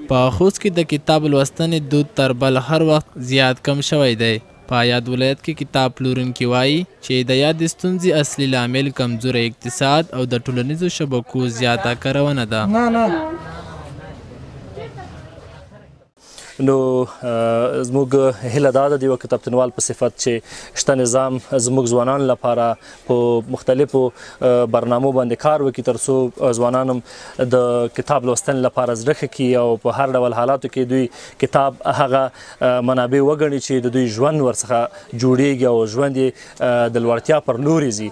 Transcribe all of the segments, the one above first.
په خوست کې د کتاب لوستنې دود تر بل هر وخت زیات کم شوی دی. په یاد ولایت کې کتاب پلورونکي وایي چې د یادې ستونزې اصلي لامل کمزوری اقتصاد او د ټولنیزو شبکو زیاته کارونه ده. نو زموږ هیله دا ده د یوه کتابتونوال په صفت چې شته نظام زموږ ځوانانو لپاره په مختلفو برنامو باندې کار وکړي تر څو ځوانان هم د کتاب لوستنې لپاره زړه ښه کړي او په هر ډول حالاتو کې دوی کتاب هغه منابع وګڼي چې د دوی ژوند ورڅخه جوړیږي او ژوند یې د لوړتیا پر لوري ځي.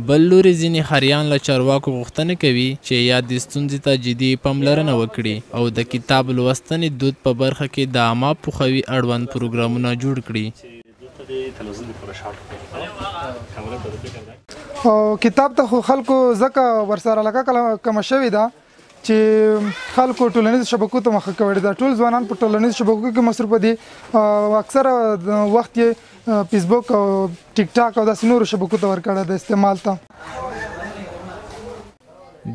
بل لوري ځینې خریان له چارواکو غوښتنه کوي چې یادې ستونزې ته جدي پاملرنه وکړي او د کتاب لوستنې دود په برخه کې د عامه پوهاوي اړوند پروګرامونه جوړ کړي. کتاب ته خو خلکو ځکه ورسره علاقه کمه شوې ده چې خلکو ټولنیزو شبکو ته مخه کړې ده. ټول ځوانان په ټولنیزو شبکو کې مصروفه دي او اکثره وخت یې فیسبوک او ټیک ټاک او داسې نورو شبکو ته ورکړی ده استعمال ته.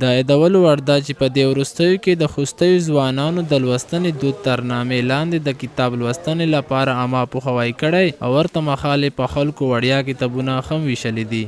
د یادولو وړ ده چې په دې وروستیو کې د خوستیو ځوانانو د لوستنې دود تر نامې لاندې د کتاب لوستنې لپاره عامه پوهاوی کړی او ورته مهال یې په خلکو وړیا کتابونه هم ویشلي دي.